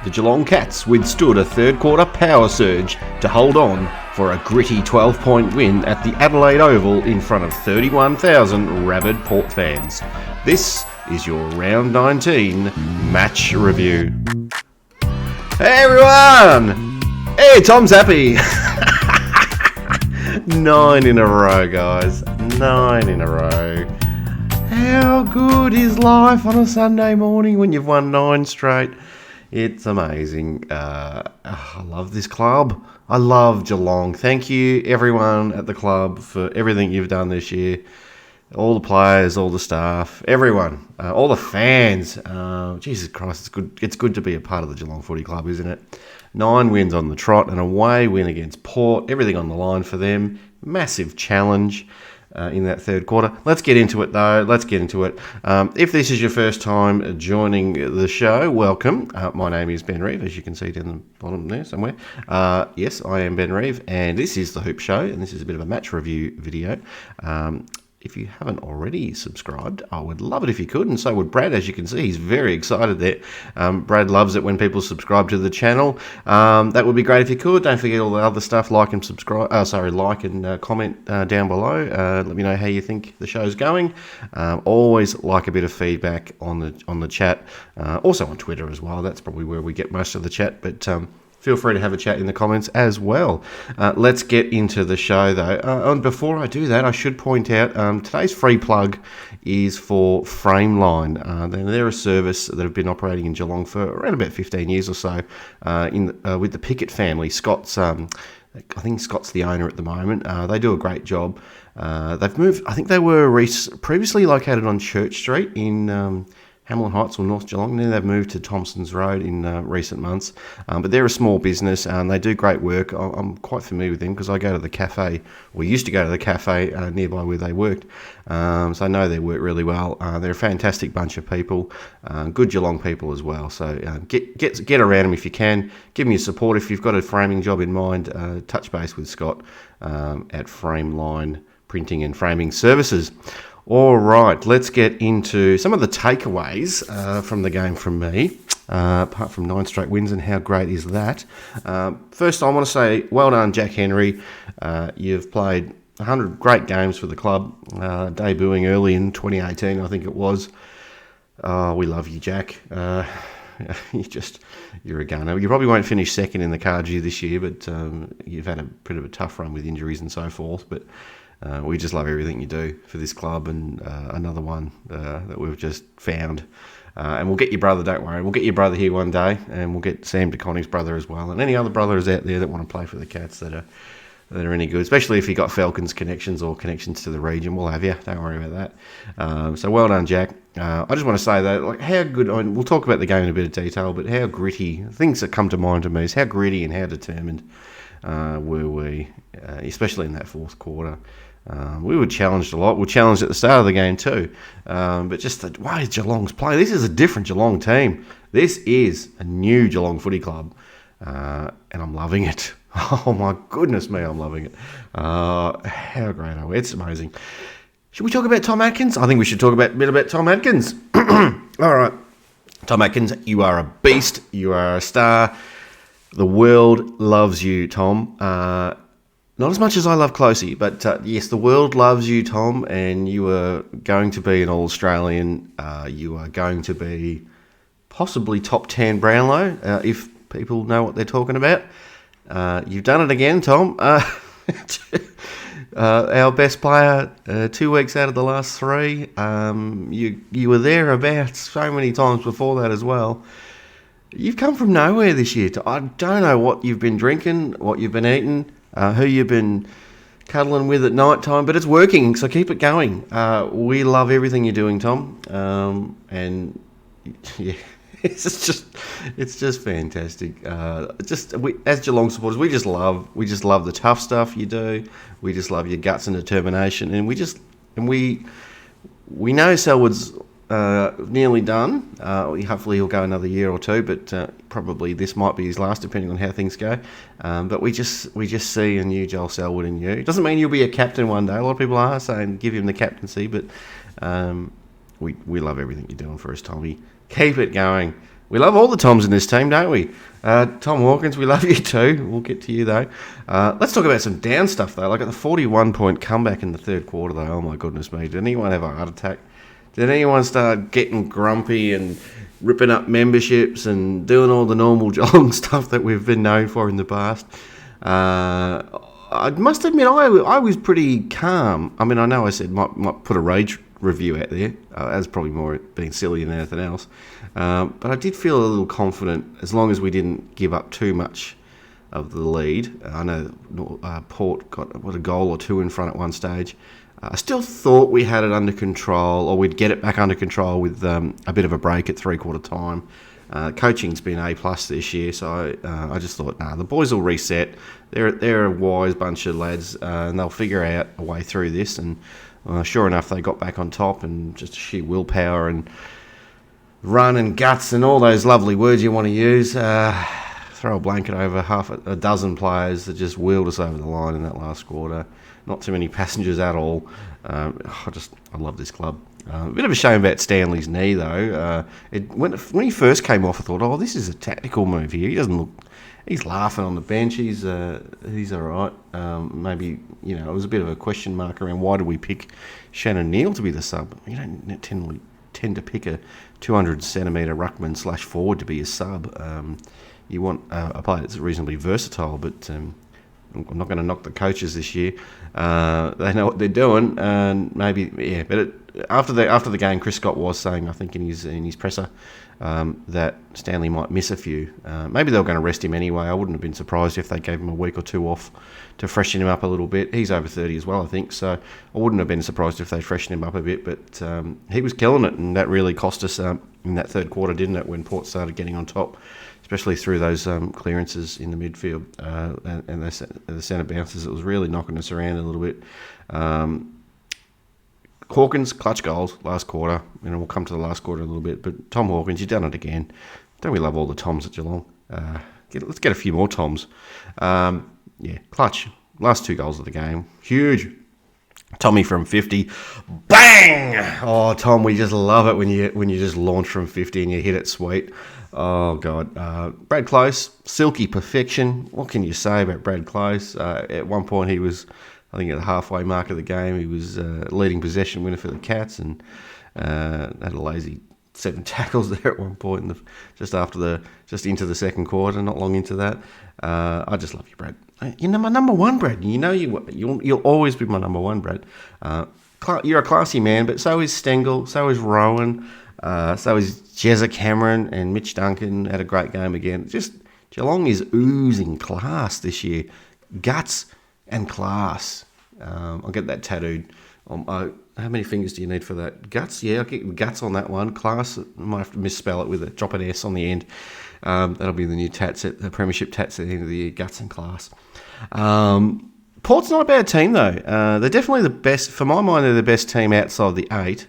the Geelong Cats withstood a third quarter power surge to hold on for a gritty 12-point win at the Adelaide Oval in front of 31,000 rabid Port fans. This is your Round 19 match review. Hey everyone! Hey, Tom's happy! 9 in a row, guys. 9 in a row. How good is life on a Sunday morning when you've won 9 straight? It's amazing. I love this club. I love Geelong. Thank you, everyone at the club, for everything you've done this year. All the players, all the staff, everyone, all the fans. Jesus Christ, it's good. It's good to be a part of the Geelong Footy Club, isn't it? 9 wins on the trot, an away win against Port. Everything on the line for them. Massive challenge in that third quarter. Let's get into it, though. Let's get into it. If this is your first time joining the show, welcome. My name is Ben Reeve, as you can see down the bottom there somewhere. Yes, I am Ben Reeve, and this is The Hoop Show, and this is a bit of a match review video. If you haven't already subscribed, I would love it if you could, and so would Brad. As you can see, he's very excited there. Brad loves it when people subscribe to the channel. That would be great if you could. Don't forget all the other stuff, like and subscribe. Like and comment down below. Let me know how you think the show's going. Always like a bit of feedback on the chat. Also on Twitter as well. That's probably where we get most of the chat, but feel free to have a chat in the comments as well. Let's get into the show, though. And before I do that, I should point out today's free plug is for Frameline. They're a service that have been operating in Geelong for around about 15 years or so with the Pickett family. Scott's, I think Scott's the owner at the moment. They do a great job. They've moved. I think they were previously located on Church Street in Hamlin Heights or North Geelong. Then they've moved to Thompson's Road in recent months. But they're a small business and they do great work. I'm quite familiar with them because I go to the cafe, or used to go to the cafe nearby where they worked. So I know they work really well. They're a fantastic bunch of people, good Geelong people as well. So get around them if you can. Give me your support. If you've got a framing job in mind, touch base with Scott at Frameline Printing and Framing Services. All right, let's get into some of the takeaways from the game from me, apart from 9 straight wins, and how great is that? First, I want to say well done, Jack Henry. You've played 100 great games for the club, debuting early in 2018, I think it was. We love you, Jack. You're a gunner. You probably won't finish second in the card year this year, but you've had a bit of a tough run with injuries and so forth, but we just love everything you do for this club, and another one that we've just found. And we'll get your brother, don't worry. We'll get your brother here one day, and we'll get Sam DeConnick's brother as well, and any other brothers out there that want to play for the Cats that are any good, especially if you've got Falcons connections or connections to the region. We'll have you. Don't worry about that. So well done, Jack. I just want to say that, like, how good, we'll talk about the game in a bit of detail, but how gritty, things that come to mind to me is how gritty and how determined were we, especially in that fourth quarter. We were challenged a lot. We were challenged at the start of the game too. But just the way Geelong's playing, this is a different Geelong team. This is a new Geelong Footy Club. And I'm loving it. Oh my goodness me, I'm loving it. How great are we? It's amazing. Should we talk about Tom Hadkins? I think we should talk a bit about Tom Hadkins. All right. Tom Hadkins, you are a beast. You are a star. The world loves you, Tom. Not as much as I love Closey, but yes, the world loves you, Tom, and you are going to be an All-Australian. You are going to be possibly top 10 Brownlow, if people know what they're talking about. You've done it again, Tom. Our best player 2 weeks out of the last 3. You were there about so many times before that as well. You've come from nowhere this year. I don't know what you've been drinking, what you've been eating, who you've been cuddling with at night time, but it's working, so keep it going. We love everything you're doing, Tom, and yeah, it's just fantastic. As Geelong supporters, we just love the tough stuff you do. We just love your guts and determination, and we know Selwood's nearly done. Hopefully he'll go another year or 2, but probably this might be his last, depending on how things go. But we just see a new Joel Selwood in you. It doesn't mean you'll be a captain one day. A lot of people are saying give him the captaincy, but we love everything you're doing for us, Tommy. Keep it going. We love all the Toms in this team, don't we? Tom Hawkins, we love you too. We'll get to you, though. Let's talk about some down stuff, though. Like at the 41-point comeback in the third quarter, though. Oh, my goodness me. Did anyone have a heart attack? Did anyone start getting grumpy and ripping up memberships and doing all the normal Geelong stuff that we've been known for in the past? I must admit, I was pretty calm. I mean, I know I said might put a rage review out there. As probably more being silly than anything else. But I did feel a little confident as long as we didn't give up too much of the lead. I know Port got a goal or two in front at one stage. I still thought we had it under control, or we'd get it back under control with a bit of a break at three-quarter time. Coaching's been A+ this year, so I just thought, the boys will reset. They're a wise bunch of lads, and they'll figure out a way through this. And sure enough, they got back on top, and just sheer willpower and run and guts and all those lovely words you want to use. Throw a blanket over half a dozen players that just wheeled us over the line in that last quarter. Not too many passengers at all. I love this club. A bit of a shame about Stanley's knee, though. When he first came off, I thought, this is a tactical move here. He doesn't look. He's laughing on the bench. He's all right. Maybe it was a bit of a question mark around why did we pick Shannon Neal to be the sub. You don't tend to pick a 200 centimetre ruckman / forward to be a sub. You want a player that's reasonably versatile, but I'm not going to knock the coaches this year. They know what they're doing, and maybe But after the game, Chris Scott was saying, I think in his presser, that Stanley might miss a few. Maybe they were going to rest him anyway. I wouldn't have been surprised if they gave him a week or two off to freshen him up a little bit. He's over 30 as well, I think, so I wouldn't have been surprised if they freshened him up a bit. But he was killing it, and that really cost us in that third quarter, didn't it, when Port started getting on top, especially through those clearances in the midfield and the centre bounces. It was really knocking us around a little bit. Hawkins, clutch goals last quarter. We'll come to the last quarter in a little bit. But Tom Hawkins, you've done it again. Don't we love all the Toms at Geelong? Let's get a few more Toms. Clutch. Last two goals of the game. Huge. Tommy from 50. Bang! Oh, Tom, we just love it when you just launch from 50 and you hit it sweet. Oh, God. Brad Close, silky perfection. What can you say about Brad Close? At one point, he was, I think, at the halfway mark of the game, he was leading possession winner for the Cats and had a lazy 7 tackles there at one point, just into the second quarter, not long into that. I just love you, Brad. You're my number one, Brad. You'll always be my number one, Brad. You're a classy man, but so is Stengel, so is Rowan, so is Jezza Cameron, and Mitch Duncan had a great game again. Just Geelong is oozing class this year. Guts and class. I'll get that tattooed. How many fingers do you need for that? Guts? Yeah, I'll get guts on that one. Class, I might have to misspell it with drop an S on the end. That'll be the new the premiership tats at the end of the year. Guts and class. Port's not a bad team, though. They're definitely the best. For my mind, they're the best team outside the 8.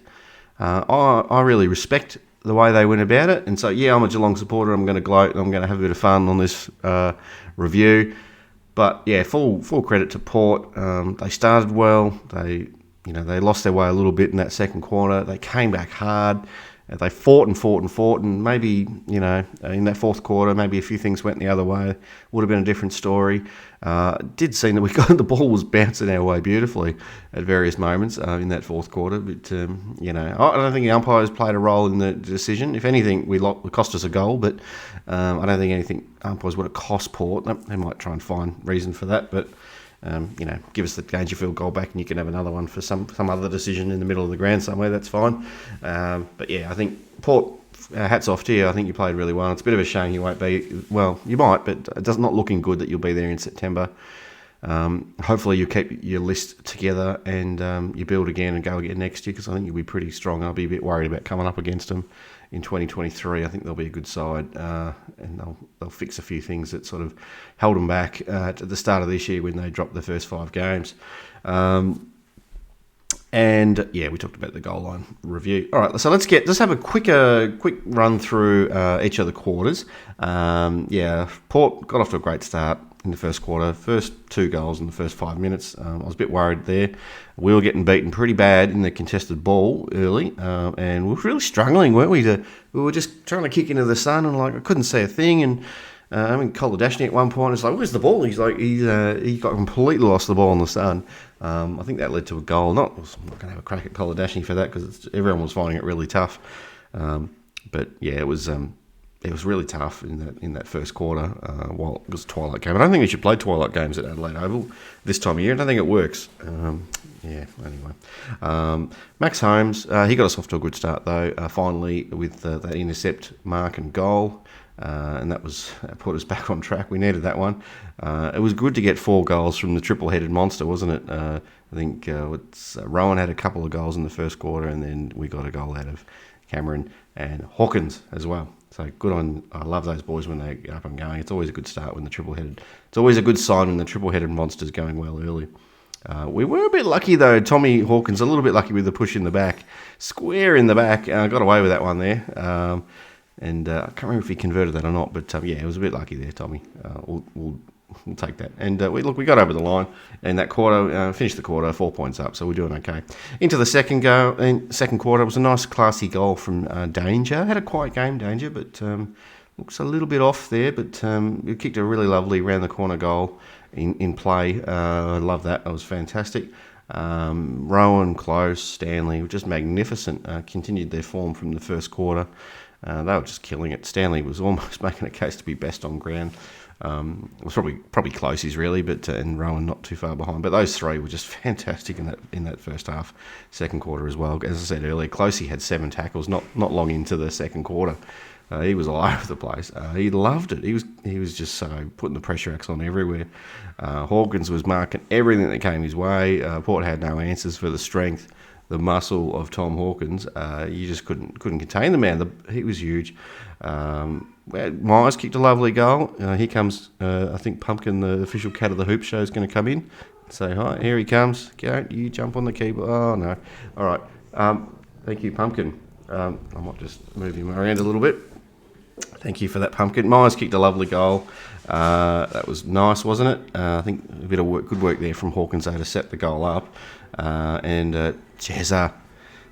I really respect the way they went about it. And so, I'm a Geelong supporter. I'm going to gloat and I'm going to have a bit of fun on this review. But, full credit to Port. They started well. They lost their way a little bit in that second quarter. They came back hard. They fought, and maybe, in that fourth quarter, maybe a few things went the other way. Would have been a different story. Did seem that the ball was bouncing our way beautifully at various moments in that fourth quarter. But, I don't think the umpires played a role in the decision. If anything, it cost us a goal, but I don't think umpires would have cost Port. They might try and find reason for that, but give us the Dangerfield goal back and you can have another one for some other decision in the middle of the ground somewhere. That's fine. I think Port, hats off to you. I think you played really well. It's a bit of a shame you won't be. Well, you might, but it does not looking good that you'll be there in September. Hopefully you keep your list together and you build again and go again next year, because I think you'll be pretty strong. I'll be a bit worried about coming up against them in 2023. I think they'll be a good side, and they'll fix a few things that sort of held them back at the start of this year when they dropped the first 5 games. We talked about the goal line review. All right, so let's have a quick run through each of the quarters. Port got off to a great start. in the first quarter. First 2 goals in the first 5 minutes. I was a bit worried there. We were getting beaten pretty bad in the contested ball early, and we were really struggling, weren't we? We were just trying to kick into the sun, and I couldn't see a thing. And Kolodashny at one point was like, "Where's the ball?" He's like, he got completely lost the ball in the sun. I think that led to a goal. I'm not going to have a crack at Kolodashny for that because everyone was finding it really tough. But yeah, it was really tough in that first quarter while it was a twilight game. I don't think we should play twilight games at Adelaide Oval this time of year. I don't think it works. Anyway. Max Holmes, he got us off to a good start though, finally with that intercept mark and goal. And that put us back on track. We needed that one. It was good to get 4 goals from the triple-headed monster, wasn't it? I think Rowan had a couple of goals in the first quarter, and then we got a goal out of Cameron and Hawkins as well. So good on. I love those boys when they get up and going. It's always a good start when the triple-headed. It's always a good sign when the triple-headed monster's going well early. We were a bit lucky though. Tommy Hawkins a little bit lucky with the push in the back, square in the back. Got away with that one there. And I can't remember if he converted that or not, but it was a bit lucky there, Tommy. We'll take that. And we got over the line in that quarter, finished the quarter 4 points up, so we're doing okay. Into the second quarter, it was a nice classy goal from Danger. Had a quiet game, Danger, but looks a little bit off there, but we kicked a really lovely round the corner goal in play. I love that. That was fantastic. Rowan, Close, Stanley, just magnificent. Continued their form from the first quarter. They were just killing it. Stanley was almost making a case to be best on ground. It was probably Closey's really, but and Rowan not too far behind. But those three were just fantastic in that first half, second quarter as well. As I said earlier, Closey had 7 tackles not long into the second quarter. He was all over the place. He loved it. He was just so putting the pressure acts on everywhere. Hawkins was marking everything that came his way. Port had no answers for the strength, the muscle of Tom Hawkins. You just couldn't contain the man. He was huge. Myers kicked a lovely goal. Here comes, I think Pumpkin, the official cat of the hoop show, is going to come in. Say hi. Here he comes. Go, you jump on the keyboard. Oh no. All right. Thank you, Pumpkin. I might just move him around a little bit. Thank you for that, Pumpkin. Myers kicked a lovely goal. That was nice, wasn't it? I think a bit of good work there from Hawkins to set the goal up. And Jezza,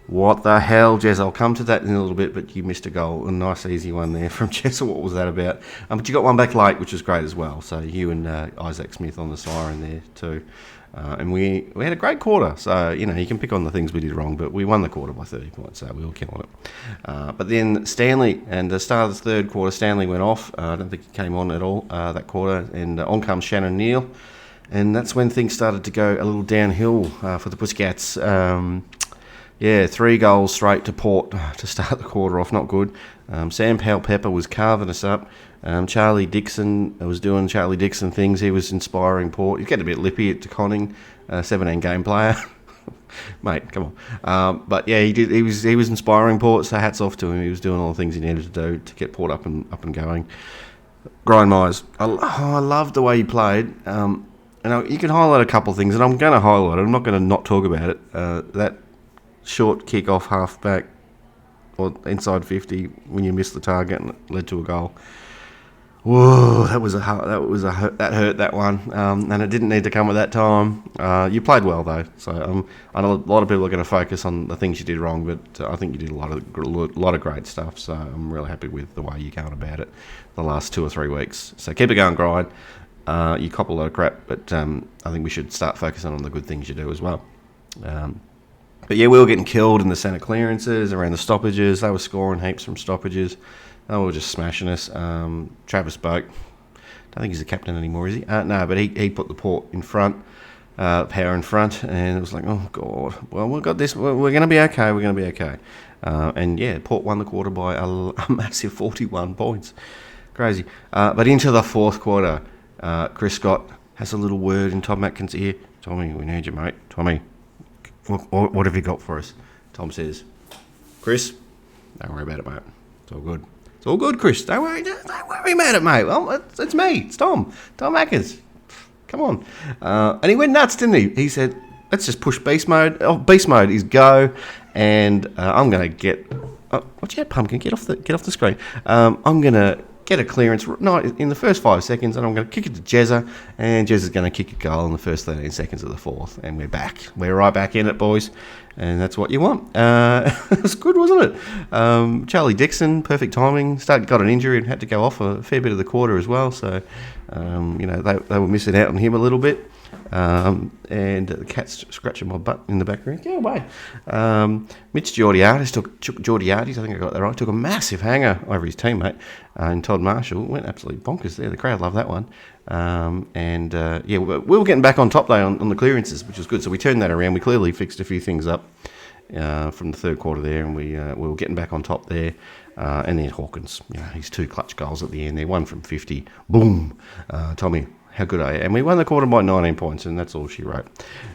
what the hell, Jezza? I'll come to that in a little bit, but you missed a goal. A nice, easy one there from Jezza. What was that about? But you got one back late, which was great as well. So you and Isaac Smith on the siren there too. And we had a great quarter. So, you can pick on the things we did wrong, but we won the quarter by 30 points, so we were killing it. But then Stanley, and the start of the third quarter, Stanley went off. I don't think he came on at all that quarter. And on comes Shannon Neal. And that's when things started to go a little downhill for the Pussycats. 3 goals straight to Port to start the quarter off. Not good. Sam Powell-Pepper was carving us up. Charlie Dixon was doing Charlie Dixon things. He was inspiring Port. He's getting a bit lippy at Conning, 17-game player. Mate, come on. But yeah, he did. He was inspiring Port, so hats off to him. He was doing all the things he needed to do to get Port up and going. Brian Myers, I loved the way he played. You can highlight a couple of things, and I'm going to highlight it. I'm not going to not talk about it. That short kick off half back or inside 50 when you missed the target and it led to a goal. Whoa, that hurt that one, and it didn't need to come at that time. You played well though, so I know a lot of people are going to focus on the things you did wrong, but I think you did a lot of great stuff. So I'm really happy with the way you're going about it the last 2 or 3 weeks. So keep it going, grind. You cop a lot of crap, but I think we should start focusing on the good things you do as well. But yeah, we were getting killed in the centre clearances, around the stoppages. They were scoring heaps from stoppages. They were just smashing us. Travis Boak, don't think he's the captain anymore, is he? No, but he put the Port in front, power in front, and it was like, oh, God. Well, we've got this. We're going to be okay. We're going to be okay. And yeah, Port won the quarter by a massive 41 points. Crazy. But into the fourth quarter, Chris Scott has a little word in Tom Atkins' ear. Tommy, we need you, mate. Tommy, what have you got for us? Tom says, Chris, don't worry about it, mate. It's all good. It's all good, Chris. Don't worry about it, mate. Well, it's me. It's Tom. Tom Atkins. Come on. And he went nuts, didn't he? He said, let's just push beast mode. Oh, beast mode is go. And I'm going to get... watch out, Pumpkin. Get off the screen. I'm going to get a clearance in the first 5 seconds, and I'm going to kick it to Jezza, and Jezza's going to kick a goal in the first 13 seconds of the fourth, and we're back. We're right back in it, boys, and that's what you want. It was good, wasn't it? Charlie Dixon, perfect timing. Got an injury and had to go off a fair bit of the quarter as well, so they were missing out on him a little bit. And the cat's scratching my butt in the background. Go away. Mitch Georgiades took Georgiades, I think I got that right, took a massive hanger over his teammate, and Todd Marshall went absolutely bonkers there. The crowd loved that one. We were getting back on top though on the clearances, which was good. So we turned that around. We clearly fixed a few things up from the third quarter there, and we were getting back on top there. And then Hawkins, his 2 clutch goals at the end there, one from 50, boom. Tommy, how good are you? And we won the quarter by 19 points, and that's all she wrote.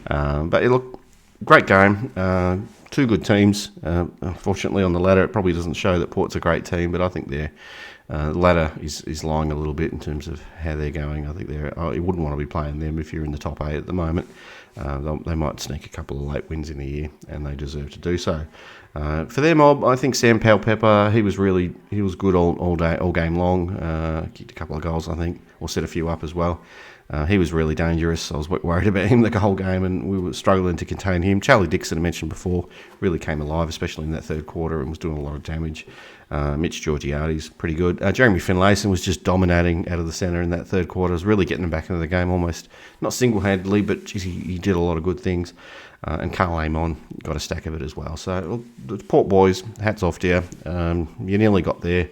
But it looked great game. 2 good teams. Unfortunately, on the ladder, it probably doesn't show that Port's a great team, but I think their ladder is lying a little bit in terms of how they're going. I think you wouldn't want to be playing them if you're in the top 8 at the moment. They might sneak a couple of late wins in the year, and they deserve to do so. For their mob, I think Sam Powell-Pepper, he was good all game long. Kicked a couple of goals, I think, or set a few up as well. He was really dangerous. I was worried about him the whole game, and we were struggling to contain him. Charlie Dixon, I mentioned before, really came alive, especially in that third quarter, and was doing a lot of damage. Mitch Georgiades, pretty good. Jeremy Finlayson was just dominating out of the centre in that third quarter. Was really getting them back into the game, almost not single-handedly, but geez, he did a lot of good things. And Carl Amon got a stack of it as well. So the Port boys, hats off to you. You nearly got there.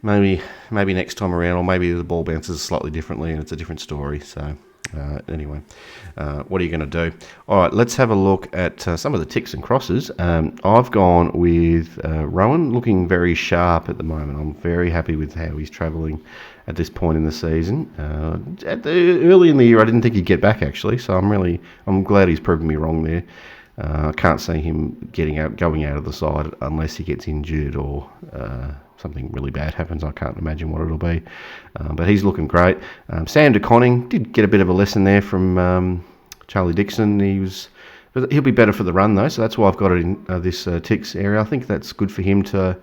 Maybe next time around, or maybe the ball bounces slightly differently and it's a different story. So anyway, what are you going to do? All right, let's have a look at some of the ticks and crosses. I've gone with Rowan, looking very sharp at the moment. I'm very happy with how he's travelling at this point in the season. Early in the year, I didn't think he'd get back actually, so I'm glad he's proven me wrong there. I can't see him going out of the side unless he gets injured or something really bad happens. I can't imagine what it'll be, but he's looking great. Sam de Koning did get a bit of a lesson there from Charlie Dixon. He'll be better for the run though, so that's why I've got it in this ticks area. I think that's good for him to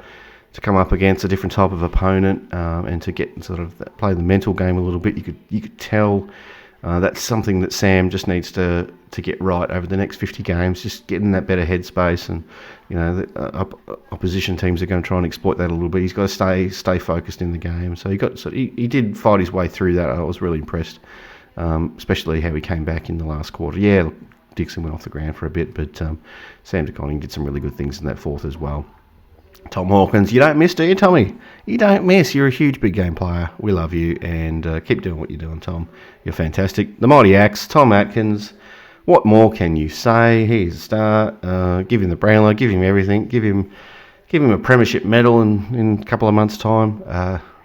come up against a different type of opponent and to get sort of play the mental game a little bit. You could tell that's something that Sam just needs to get right over the next 50 games, just get in that better headspace, and the opposition teams are going to try and exploit that a little bit. He's got to stay focused in the game. So he did fight his way through that. I was really impressed, especially how he came back in the last quarter. Yeah, Dixon went off the ground for a bit, but Sam de Koning did some really good things in that fourth as well. Tom Hawkins, you don't miss, do you, Tommy? You don't miss. You're a huge big game player. We love you, and keep doing what you're doing, Tom. You're fantastic. The Mighty Axe, Tom Atkins. What more can you say? He's a star. Give him the Brownlow. Give him everything. Give him a premiership medal in a couple of months' time.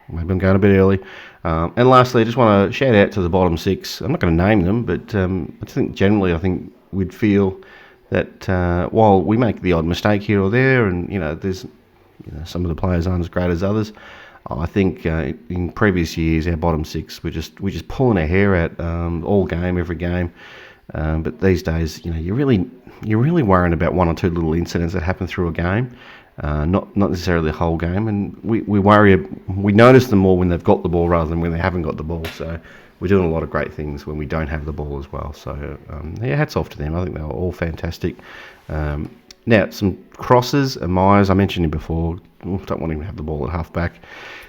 Maybe I'm going a bit early. And lastly, I just want to shout out to the bottom 6. I'm not going to name them, but I think we'd feel that while we make the odd mistake here or there, and there's some of the players aren't as great as others, I think in previous years our bottom 6 we're just pulling our hair out all game, every game. But these days, you're really worrying about one or two little incidents that happen through a game, not necessarily the whole game. And we notice them more when they've got the ball rather than when they haven't got the ball. So we're doing a lot of great things when we don't have the ball as well. So hats off to them. I think they were all fantastic. Now, some crosses. Myers, I mentioned him before. Don't want him to have the ball at halfback.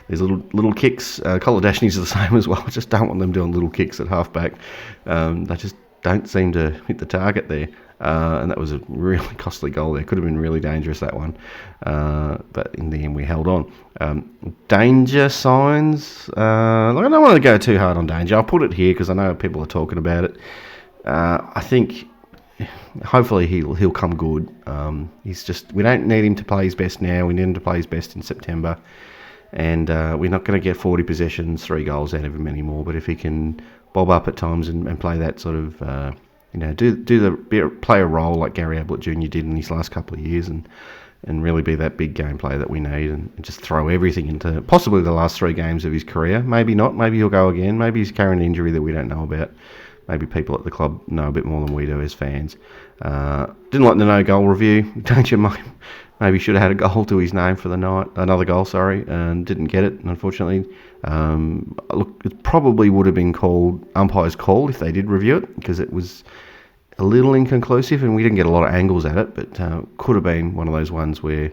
There's little kicks. Kolodashni's are the same as well. Just don't want them doing little kicks at halfback. They just don't seem to hit the target there. And that was a really costly goal there. Could have been really dangerous, that one. But in the end, we held on. Danger signs. I don't want to go too hard on danger. I'll put it here because I know people are talking about it. I think hopefully he'll come good. We don't need him to play his best now. We need him to play his best in September. And we're not going to get 40 possessions, 3 goals out of him anymore. But if he can bob up at times and play that sort of, play a role like Gary Ablett Jr. did in his last couple of years, and really be that big game player that we need, and just throw everything into possibly the last 3 games of his career. Maybe not. Maybe he'll go again. Maybe he's carrying an injury that we don't know about. maybe people at the club know a bit more than we do as fans. Didn't like the no goal review. Don't you, mate? Maybe should have had a goal to his name for the night. Another goal, sorry, and didn't get it, unfortunately. Look, it probably would have been called umpire's call if they did review it, because it was a little inconclusive and we didn't get a lot of angles at it, but could have been one of those ones where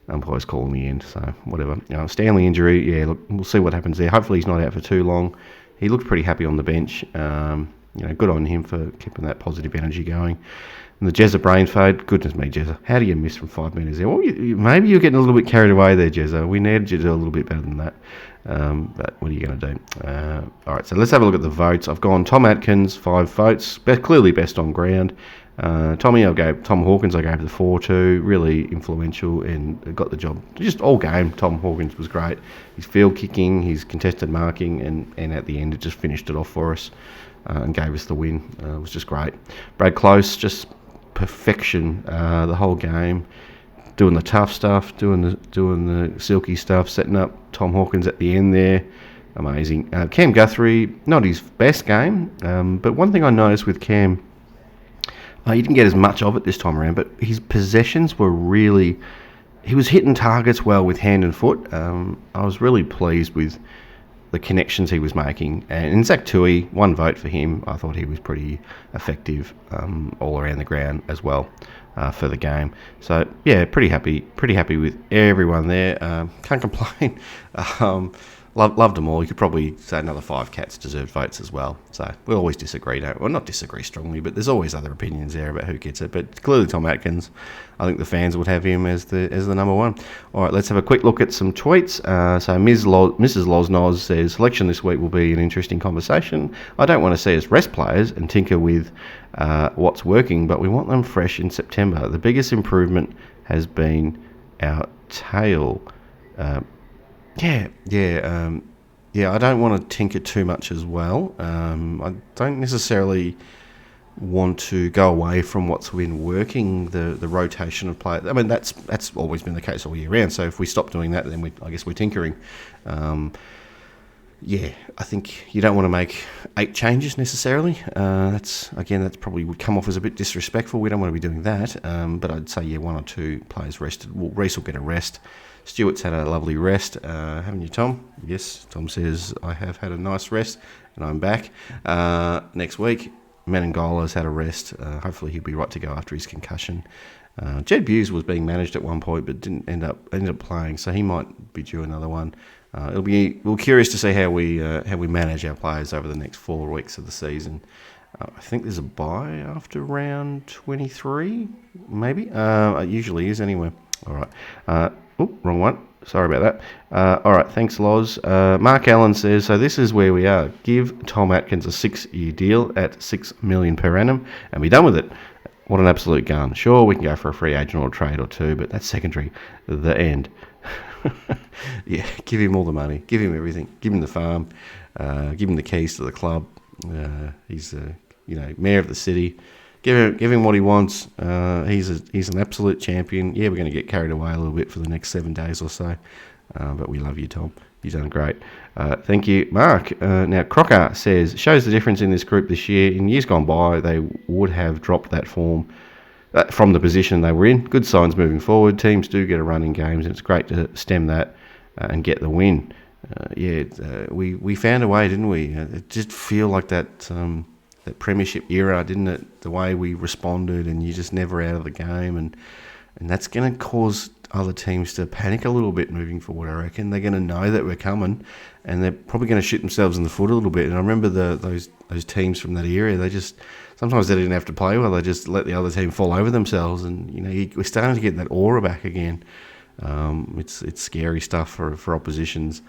umpire's call in the end, so whatever. Stanley injury, yeah, look, we'll see what happens there. Hopefully he's not out for too long. He looked pretty happy on the bench. Good on him for keeping that positive energy going. And the Jezza brain fade, goodness me, Jezza, how do you miss from 5 metres there? Well, maybe you're getting a little bit carried away there, Jezza. We needed you to do a little bit better than that. But what are you going to do? All right, so let's have a look at the votes. I've gone Tom Hadkins, 5 votes, clearly best on ground. Tom Hawkins I gave the 4-2, really influential and got the job. Just all game, Tom Hawkins was great. His field kicking, his contested marking, and at the end it just finished it off for us and gave us the win. It was just great. Brad Close, just perfection the whole game, doing the tough stuff, doing the silky stuff, setting up Tom Hawkins at the end there. Amazing. Cam Guthrie, not his best game, but one thing I noticed with Cam, he didn't get as much of it this time around, but his possessions were really... He was hitting targets well with hand and foot. I was really pleased with the connections he was making. And Zach Tui, 1 vote for him. I thought he was pretty effective all around the ground as well for the game. So, yeah, pretty happy with everyone there. Can't complain. Loved them all. You could probably say another 5 cats deserved votes as well. So we'll always disagree, don't we? Well, not disagree strongly, but there's always other opinions there about who gets it. But clearly Tom Atkins, I think the fans would have him as the number one. All right, let's have a quick look at some tweets. So Mrs. Loznoz says, selection this week will be an interesting conversation. I don't want to see us rest players and tinker with what's working, but we want them fresh in September. The biggest improvement has been our tail. I don't want to tinker too much as well. I don't necessarily want to go away from what's been working, the rotation of players. I mean, that's always been the case all year round. So if we stop doing that, then I guess we're tinkering. I think you don't want to make 8 changes necessarily. That's probably would come off as a bit disrespectful. We don't want to be doing that. But I'd say 1 or 2 players rested. Well, Reece will get a rest. Stuart's had a lovely rest, haven't you, Tom? Yes, Tom says, I have had a nice rest, and I'm back next week. Meningola's had a rest. Hopefully he'll be right to go after his concussion. Jed Buse was being managed at one point, but didn't ended up playing, so he might be due another one. We're curious to see how we manage our players over the next 4 weeks of the season. I think there's a bye after round 23, maybe. It usually is anyway. All right. Wrong one. Sorry about that. All right, thanks, Loz. Mark Allen says, so this is where we are. Give Tom Atkins a 6-year deal at $6 million per annum and be done with it. What an absolute gun. Sure, we can go for a free agent or a trade or 2, but that's secondary. The end. Yeah, give him all the money. Give him everything. Give him the farm. Give him the keys to the club. He's mayor of the city. Give him what he wants. He's an absolute champion. Yeah, we're going to get carried away a little bit for the next 7 days or so. But we love you, Tom. You've done great. Thank you, Mark. Now, Crocker says, shows the difference in this group this year. In years gone by, they would have dropped that form from the position they were in. Good signs moving forward. Teams do get a run in games, and it's great to stem that and get the win. We found a way, didn't we? It did feel like that premiership era, didn't it? The way we responded, and you're just never out of the game, and that's going to cause other teams to panic a little bit moving forward. I reckon they're going to know that we're coming, and they're probably going to shoot themselves in the foot a little bit. And I remember those teams from that era. They just sometimes they didn't have to play well. They just let the other team fall over themselves, and we're starting to get that aura back again. It's scary stuff for oppositions.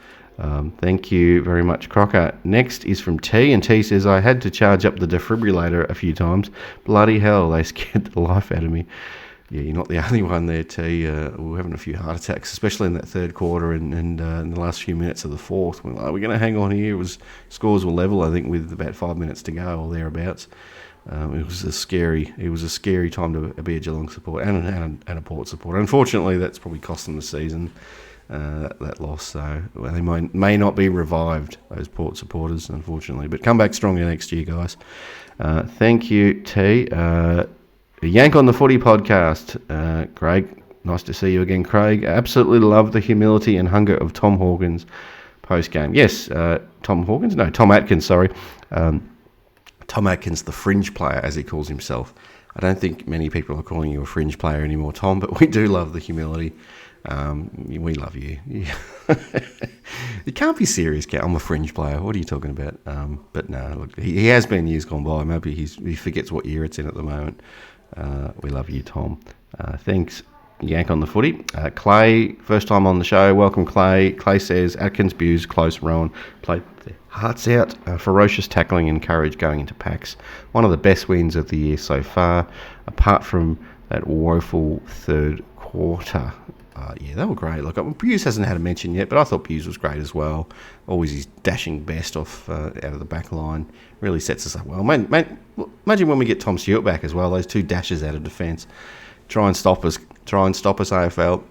Thank you very much, Crocker. Next is from T, and T says, I had to charge up the defibrillator a few times. Bloody hell, they scared the life out of me. Yeah, you're not the only one there, T. We're having a few heart attacks, especially in that third quarter and in the last few minutes of the fourth. We're like, we're going to hang on here. Scores were level, I think, with about 5 minutes to go or thereabouts. It was a scary time to be a Geelong supporter and a Port supporter. Unfortunately, that's probably cost them the season. that loss. So they may not be revived, those Port supporters, unfortunately. But come back stronger next year, guys. Thank you, T. Yank on the Footy podcast, Craig. Nice to see you again, Craig. Absolutely love the humility and hunger of Tom Hawkins post-game. Yes, Tom Atkins, sorry. Tom Atkins, the fringe player, as he calls himself. I don't think many people are calling you a fringe player anymore, Tom, but we do love the humility. We love you. You can't be serious, Cat. I'm a fringe player. What are you talking about? But no, look, he has been years gone by. Maybe he forgets what year it's in at the moment. We love you, Tom. Thanks, Yank on the Footy. Clay, first time on the show. Welcome, Clay. Clay says, Atkins, Buse, close, Rowan played their hearts out. Ferocious tackling and courage going into packs. One of the best wins of the year so far, apart from that woeful third quarter. Yeah, they were great. Look, Buse hasn't had a mention yet, but I thought Buse was great as well. Always his dashing best off out of the back line. Really sets us up well. Imagine when we get Tom Stewart back as well, those two dashes out of defence. Try and stop us, AFL.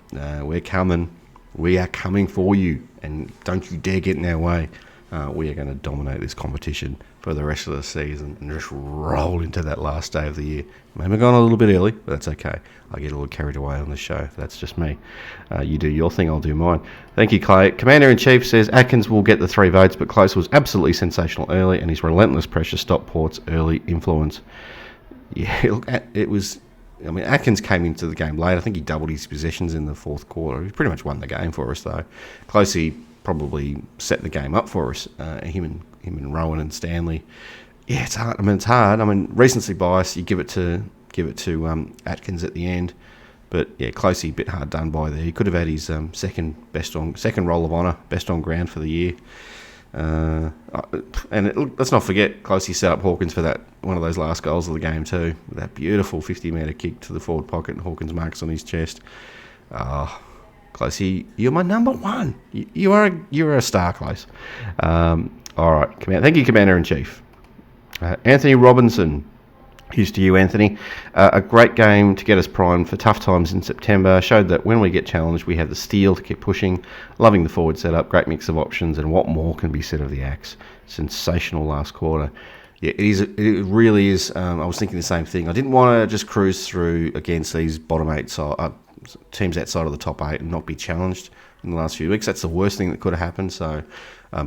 We're coming. We are coming for you, and don't you dare get in our way. We are going to dominate this competition for the rest of the season and just roll into that last day of the year. Maybe I've gone a little bit early, but that's okay. I get a little carried away on the show. That's just me. You do your thing, I'll do mine. Thank you, Clay. Commander-in-Chief says Atkins will get the 3 votes, but Close was absolutely sensational early, and his relentless pressure stopped Port's early influence. Yeah, look, it was... I mean, Atkins came into the game late. I think he doubled his possessions in the fourth quarter. He pretty much won the game for us, though. Closey probably set the game up for us. Him and Rowan and Stanley. Yeah, it's hard. It's hard. Recency bias. You give it to Atkins at the end, but yeah, Closey a bit hard done by there. He could have had his second roll of honour, best on ground for the year. Let's not forget, Closey set up Hawkins for that one of those last goals of the game too. That beautiful 50-metre kick to the forward pocket, and Hawkins marks on his chest. Closey, you're my number one. You're a star, Close. All right, thank you, Commander-in-Chief. Anthony Robinson. Here's to you, Anthony. A great game to get us primed for tough times in September. Showed that when we get challenged, we have the steel to keep pushing. Loving the forward setup. Great mix of options. And what more can be said of the Axe? Sensational last quarter. Yeah, it really is. I was thinking the same thing. I didn't want to just cruise through against these bottom 8 teams outside of the top 8 and not be challenged in the last few weeks. That's the worst thing that could have happened. So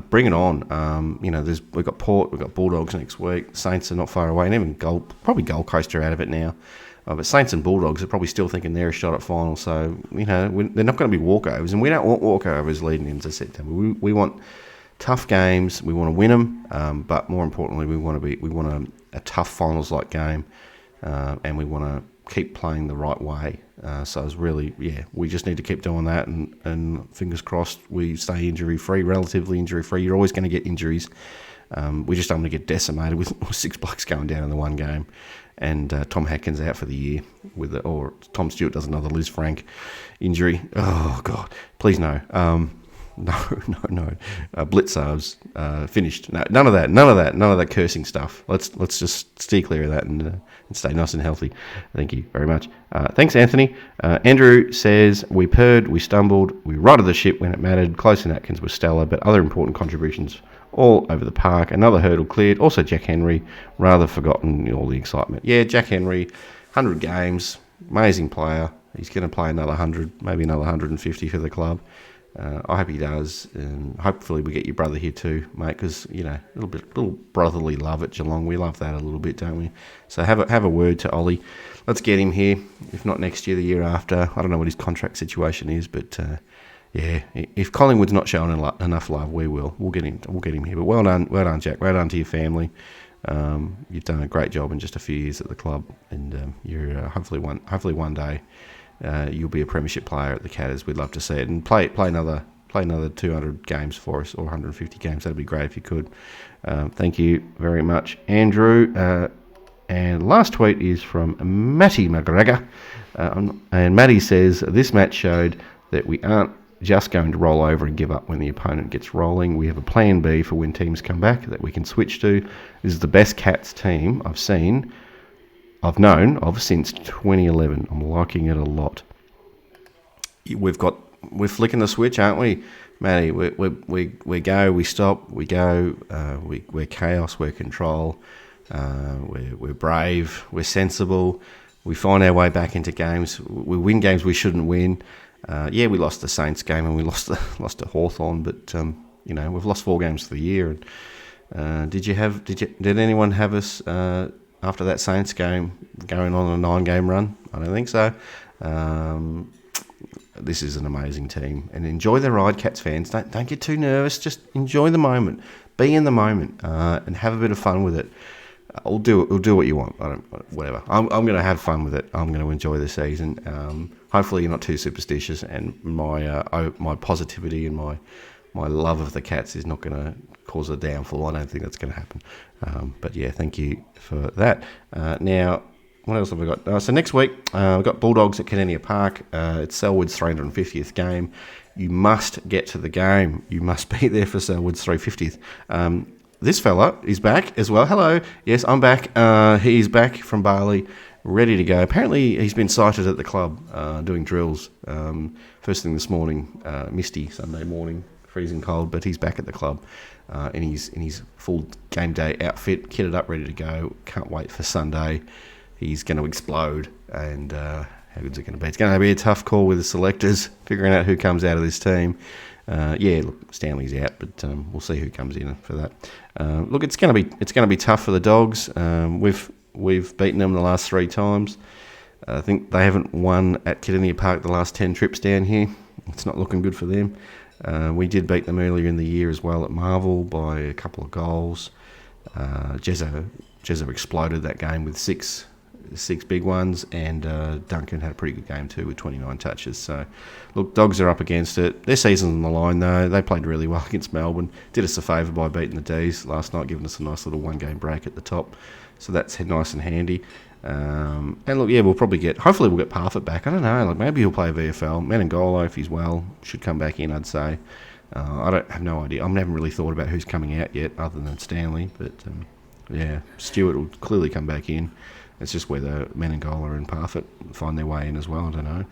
bring it on. We've got Port, we've got Bulldogs next week. Saints are not far away, and even probably Gold Coast are out of it now. But Saints and Bulldogs are probably still thinking they're a shot at final. So they're not going to be walkovers, and we don't want walkovers leading into September. We want tough games. We want to win them, but more importantly, we want a tough finals-like game, and we want to keep playing the right way. So it's really, we just need to keep doing that, and fingers crossed we stay relatively injury-free. You're always going to get injuries. We just don't want to get decimated with 6 blokes going down in the one game, and Tom Hadkins out for the year, or Tom Stewart does another Liz Frank injury. Oh, God. Please no. No. Blitzarves finished. No, none of that cursing stuff. Let's just steer clear of that and stay nice and healthy. Thank you very much. Thanks, Anthony. Andrew says, we purred, we stumbled, we righted the ship when it mattered. Close and Atkins were stellar, but other important contributions all over the park. Another hurdle cleared. Also, Jack Henry, rather forgotten in all the excitement. Yeah, Jack Henry, 100 games, amazing player. He's going to play another 100, maybe another 150 for the club. I hope he does, and hopefully we get your brother here too, mate, because, little brotherly love at Geelong. We love that a little bit, don't we? So have a word to Ollie. Let's get him here, if not next year, the year after. I don't know what his contract situation is, but if Collingwood's not showing enough love, we will. We'll get him here. But well done, Jack. Well done to your family. You've done a great job in just a few years at the club, and you're hopefully one day. You'll be a premiership player at the Catters. We'd love to see it, and play another 200 games for us, or 150 games. That'd be great if you could. Thank you very much, Andrew. And last tweet is from Matty McGregor, and Matty says this match showed that we aren't just going to roll over and give up when the opponent gets rolling. We have a plan B for when teams come back that we can switch to. This is the best Cats team I've known of since 2011. I'm liking it a lot. We've got we're flicking the switch, aren't we, Matty? We go, we stop, we go. We're chaos, we're control. We're brave, we're sensible. We find our way back into games. We win games we shouldn't win. We lost the Saints game and we lost to Hawthorn, but we've lost 4 games for the year. And did anyone have us after that Saints game going on a 9-game run? I don't think so. This is an amazing team, and enjoy the ride, Cats fans. Don't get too nervous. Just enjoy the moment, be in the moment, and have a bit of fun with it. We'll do what you want. Whatever. I'm going to have fun with it. I'm going to enjoy the season. Hopefully, you're not too superstitious, and my positivity and my love of the Cats is not going to cause a downfall. I don't think that's going to happen. But yeah, thank you for that. Now, what else have we got? So next week, we've got Bulldogs at Kardinia Park. It's Selwood's 350th game. You must get to the game. You must be there for Selwood's 350th. This fella is back as well. Hello. Yes, I'm back. He's back from Bali, ready to go. Apparently, he's been sighted at the club doing drills. First thing this morning, misty Sunday morning, freezing cold, but he's back at the club in his full game day outfit, kitted up, ready to go. Can't wait for Sunday. He's going to explode, and how good is it going to be? It's going to be a tough call with the selectors, figuring out who comes out of this team. Look, Stanley's out, but we'll see who comes in for that. Look, it's going to be tough for the Dogs. We've beaten them the last 3 times. I think they haven't won at Kardinia Park the last 10 trips down here. It's not looking good for them. We did beat them earlier in the year as well at Marvel by a couple of goals. Jezza exploded that game with six big ones, and Duncan had a pretty good game too with 29 touches. So, look, Dogs are up against it. Their season's on the line though. They played really well against Melbourne. Did us a favour by beating the D's last night, giving us a nice little 1-game break at the top. So that's nice and handy. And look, we'll probably hopefully we'll get Parfitt back. I don't know, like maybe he'll play VFL. Meningolo, if he's well, should come back in, I'd say. I have no idea. I haven't really thought about who's coming out yet other than Stanley. But, Stewart will clearly come back in. It's just whether Meningolo and Parfitt find their way in as well. I don't know.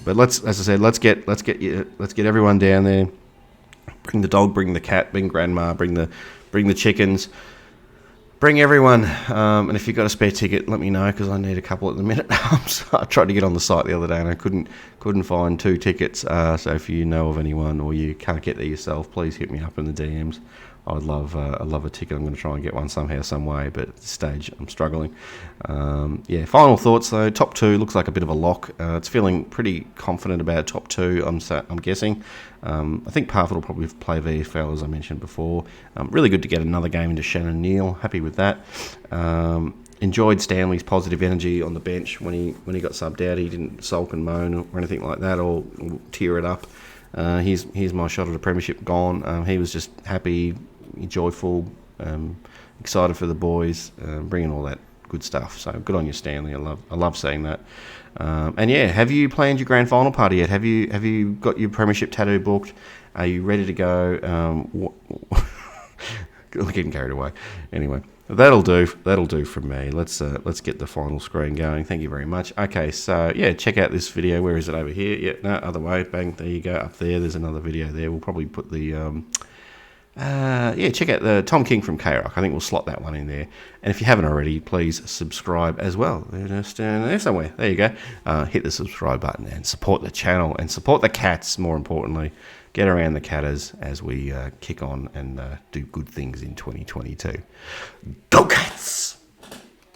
But let's get everyone down there. Bring the dog, bring the cat, bring grandma, bring the chickens, bring everyone. And if you've got a spare ticket, let me know because I need a couple at the minute. So I tried to get on the site the other day and I couldn't find 2 tickets. So if you know of anyone or you can't get there yourself, please hit me up in the DMs. I'd love a ticket. I'm going to try and get one somehow, some way, but at this stage I'm struggling. Final thoughts though. Top 2 looks like a bit of a lock. It's feeling pretty confident about top 2. I'm guessing. I think Parfitt will probably play VFL as I mentioned before. Really good to get another game into Shannon Neal. Happy with that. Enjoyed Stanley's positive energy on the bench when he got subbed out. He didn't sulk and moan or anything like that or tear it up. Here's my shot at a premiership gone. He was just happy, joyful, excited for the boys, bringing all that good stuff. So good on you, Stanley. I love seeing that. Have you planned your grand final party yet? Have you got your premiership tattoo booked? Are you ready to go? Getting carried away. Anyway, that'll do from me. Let's get the final screen going. Thank you very much. Okay, so check out this video. Where is it? Over here? Yeah, no, other way. Bang, there you go. Up there. There's another video there. We'll probably put the check out the Tom King from K-Rock. I think we'll slot that one in there. And if you haven't already, please subscribe as well. Just there somewhere. There you go. Hit the subscribe button and support the channel and support the Cats. More importantly, get around the Catters as we kick on and do good things in 2022. Go Cats!